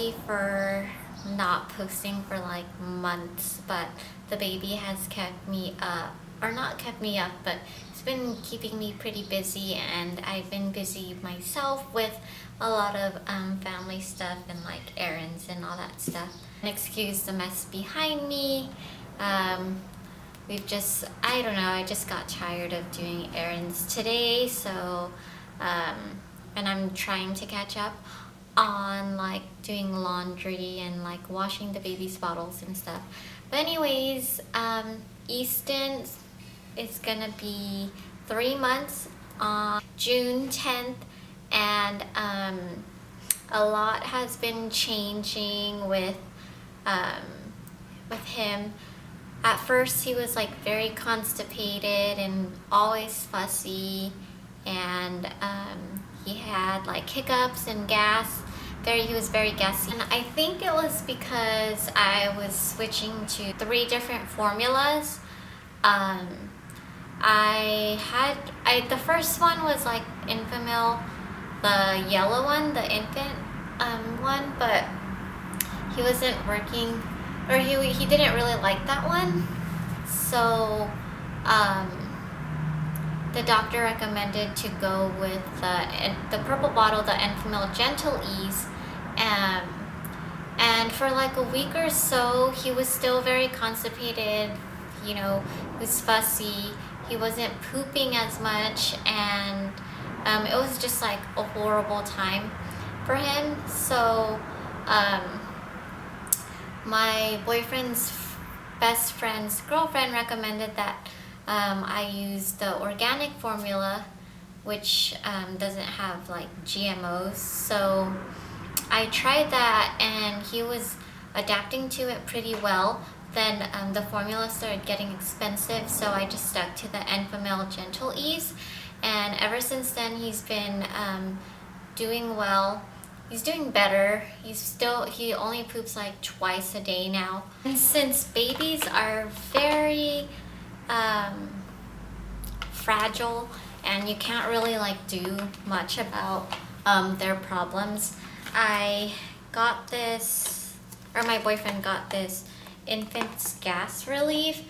sorry for not posting for like months, but the baby has kept me up, or not kept me up, but it's been keeping me pretty busy, and I've been busy myself with a lot of family stuff and like errands and all that stuff. Excuse the mess behind me. I don't know, I just got tired of doing errands today, so and I'm trying to catch up on like doing laundry and like washing the baby's bottles and stuff. But anyways, Easton is gonna be 3 months on June 10th, and a lot has been changing with him. At first he was like very constipated and always fussy, and he had like hiccups and gas. He was very gassy. And I think it was because I was switching to 3 different formulas. The first one was like Infamil, the yellow one, the infant one, but he wasn't working, or he didn't really like that one. So the doctor recommended to go with the purple bottle, the Enfamil Gentle Ease, and for like a week or so he was still very constipated, you know, he was fussy, he wasn't pooping as much, and it was just like a horrible time for him. So my boyfriend's best friend's girlfriend recommended that I use the organic formula, which doesn't have like GMOs. So I tried that and he was adapting to it pretty well. Then the formula started getting expensive, so I just stuck to the Enfamil Gentle Ease, and ever since then he's been doing well. He's doing better. He only poops like twice a day now. And since babies are very fragile and you can't really like do much about their problems, I got this, or my boyfriend got this infant's gas relief,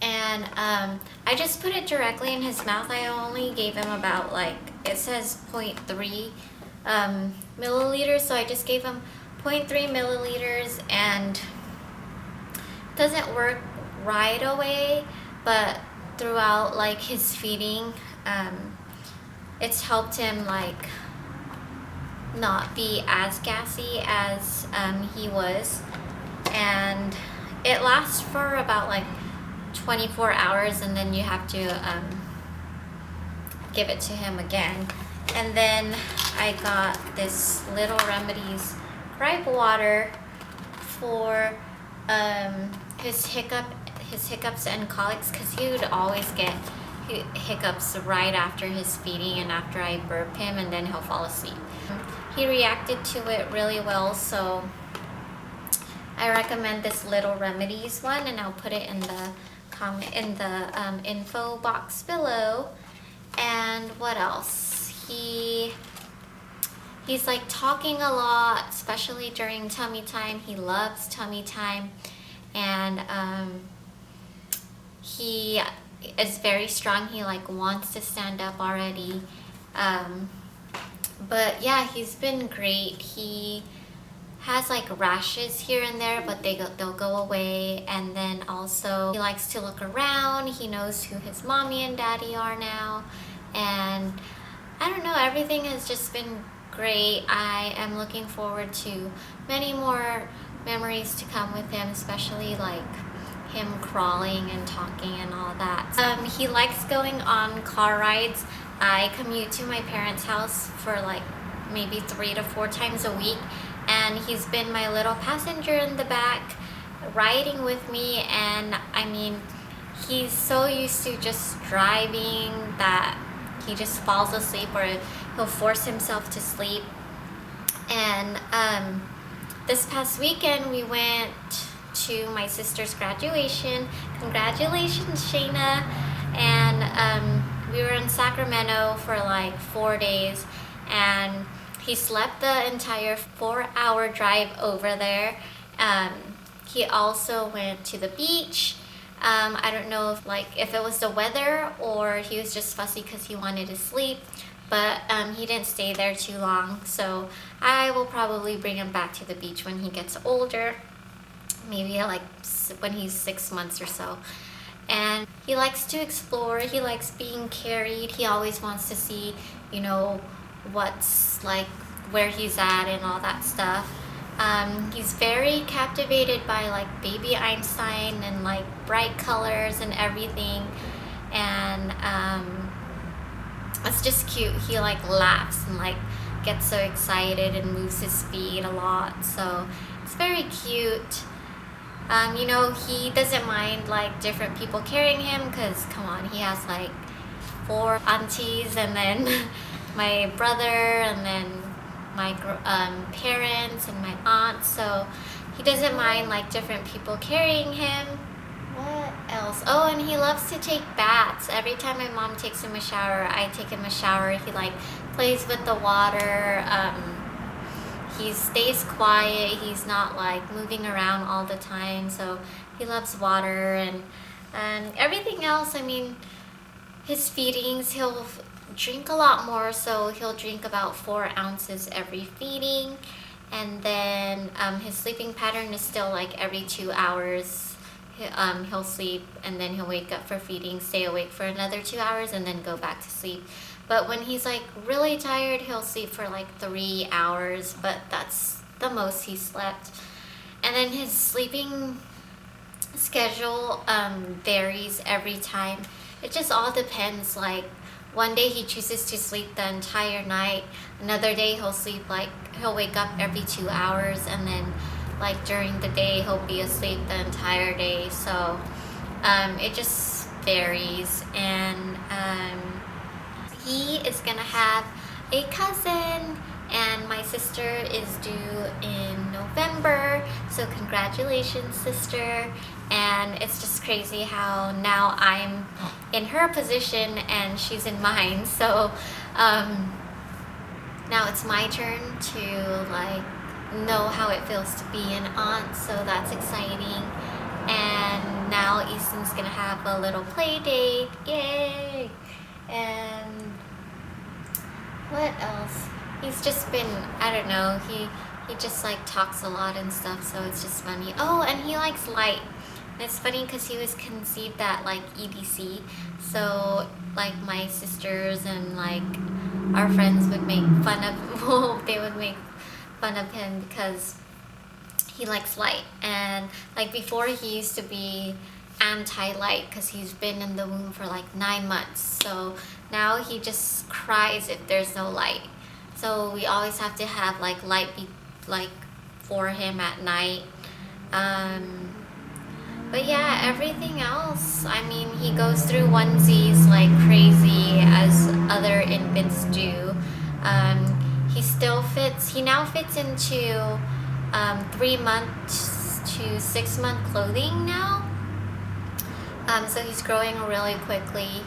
and I just put it directly in his mouth. I only gave him about like, it says 0.3 milliliters, so I just gave him 0.3 milliliters, and it doesn't work right away, but throughout like his feeding, it's helped him like not be as gassy as he was, and it lasts for about like 24 hours, and then you have to give it to him again. And then I got this little Remedies gripe water for his hiccups and colics, because he would always get hiccups right after his feeding and after I burp him, and then he'll fall asleep. He reacted to it really well, so I recommend this little Remedies one, and I'll put it in the info box below. And what else? He's like talking a lot, especially during tummy time. He loves tummy time, and he is very strong. He like wants to stand up already. But yeah, he's been great. He has like rashes here and there, but they'll go away. And then also he likes to look around. He knows who his mommy and daddy are now, and I don't know, everything has just been great. I am looking forward to many more memories to come with him, especially like him crawling and talking and all that. He likes going on car rides. I commute to my parents' house for like maybe 3 to 4 times a week, and he's been my little passenger in the back riding with me. And I mean, he's so used to just driving that he just falls asleep, or he'll force himself to sleep. And this past weekend we went to my sister's graduation. Congratulations, Shayna. And we were in Sacramento for like 4 days, and He slept the entire 4-hour drive over there. He also went to the beach. I don't know if it was the weather or he was just fussy because he wanted to sleep, but he didn't stay there too long. So I will probably bring him back to the beach when he gets older, maybe like when he's 6 months or so. And he likes to explore, he likes being carried, he always wants to see, you know, what's like where he's at and all that stuff. He's very captivated by like baby Einstein and like bright colors and everything, and it's just cute. He like laughs and like gets so excited and moves his feet a lot, so it's very cute. You know, he doesn't mind like different people carrying him because come on, he has like 4 aunties and then my brother and then my parents and my aunt, so he doesn't mind like different people carrying him. What else? Oh, and he loves to take baths. Every time my mom takes him a shower, I take him a shower. He like plays with the water. He stays quiet. He's not like moving around all the time, so he loves water and everything else. I mean, his feedings, he'll drink a lot more, so he'll drink about 4 ounces every feeding, and then his sleeping pattern is still like every 2 hours. He'll sleep and then he'll wake up for feeding, stay awake for another 2 hours, and then go back to sleep. But when he's like really tired, he'll sleep for like 3 hours, but that's the most he slept. And then his sleeping schedule varies every time. It just all depends. Like one day he chooses to sleep the entire night, another day he'll wake up every 2 hours, and then like during the day he'll be asleep the entire day. So it just varies. And he is gonna have a cousin, and my sister is due in November, so congratulations, sister. And it's just crazy how now I'm in her position and she's in mine, so now it's my turn to like know how it feels to be an aunt, so that's exciting. And now Easton's gonna have a little play date, yay! And what else? He's just been, I don't know, he just like talks a lot and stuff, so it's just funny. Oh, and he likes light. And it's funny because he was conceived at like EDC, so like my sisters and like our friends would make fun of they would make fun of him because he likes light. And like before, he used to be anti-light because he's been in the womb for like 9 months, so now he just cries if there's no light, so we always have to have like light be like for him at night. But yeah, everything else, I mean, he goes through onesies like crazy as other infants do. He now fits into 3 months to 6 month clothing now. So he's growing really quickly.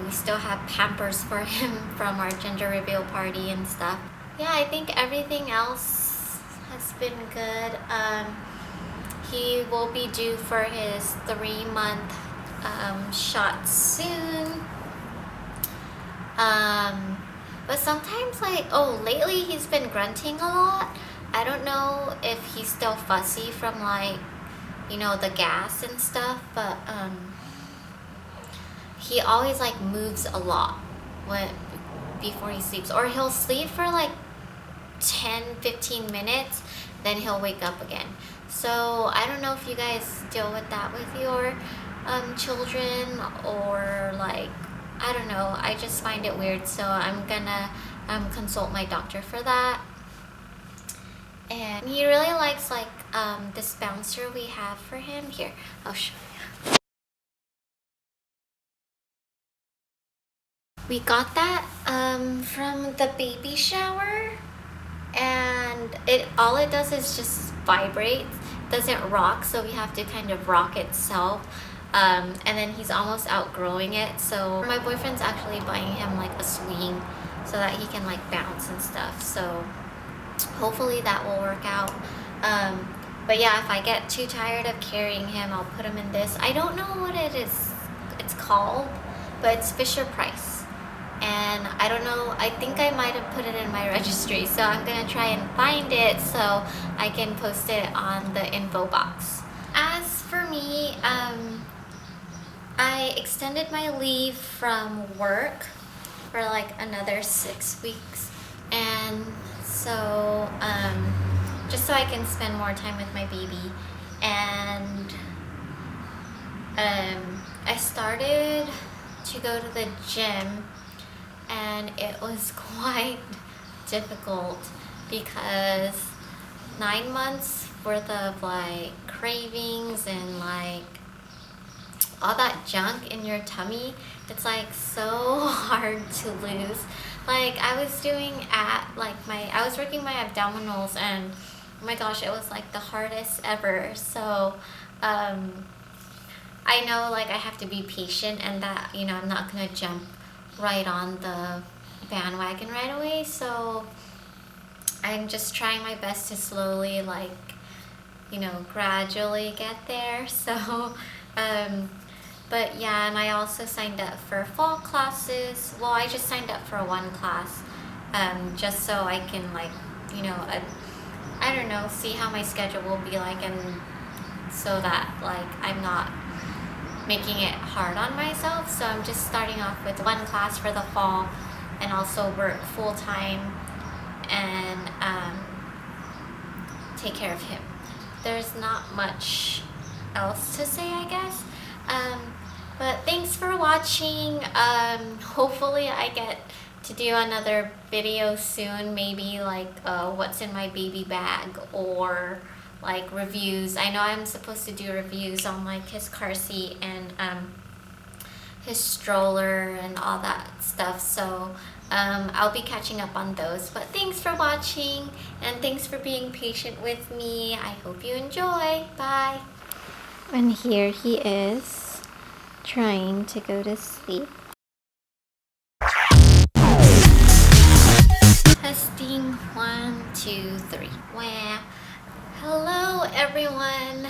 We still have Pampers for him from our gender reveal party and stuff. Yeah, I think everything else has been good. He will be due for his 3-month shot soon. But sometimes lately he's been grunting a lot. I don't know if he's still fussy from like, you know, the gas and stuff, but he always like moves a lot before he sleeps, or he'll sleep for like 10-15 minutes, then he'll wake up again. So I don't know if you guys deal with that with your children, or like, I don't know, I just find it weird, so I'm gonna consult my doctor for that. And he really likes like this bouncer we have for him. Here, I'll show you. We got that from the baby shower, and all it does is just vibrate, doesn't rock, so we have to kind of rock itself. And then he's almost outgrowing it, so my boyfriend's actually buying him like a swing so that he can like bounce and stuff. So hopefully that will work out. But yeah, if I get too tired of carrying him, I'll put him in this. I don't know what it's called, but it's Fisher Price. And I don't know, I think I might have put it in my registry, so I'm gonna try and find it so I can post it on the info box. As for me, I extended my leave from work for like another 6 weeks, and so just so I can spend more time with my baby. And I started to go to the gym, and it was quite difficult because 9 months worth of like cravings and like all that junk in your tummy, it's like so hard to lose. Like I was doing I was working my abdominals, and oh my gosh, it was like the hardest ever. So I know like I have to be patient, and that, you know, I'm not gonna jump right on the bandwagon right away. So I'm just trying my best to slowly, like, you know, gradually get there. So but yeah, and I also signed up for fall classes. Well, I just signed up for one class, just so I can, like, you know, I don't know, see how my schedule will be like, and so that like I'm not making it hard on myself. So I'm just starting off with one class for the fall, and also work full time and take care of him. There's not much else to say, I guess. But thanks for watching. Hopefully I get to do another video soon, maybe like what's in my baby bag, or like reviews. I know I'm supposed to do reviews on like his car seat and his stroller and all that stuff. So I'll be catching up on those. But thanks for watching, and thanks for being patient with me. I hope you enjoy. Bye. And here he is, trying to go to sleep. Testing 1, 2, 3. Wow. Hello everyone.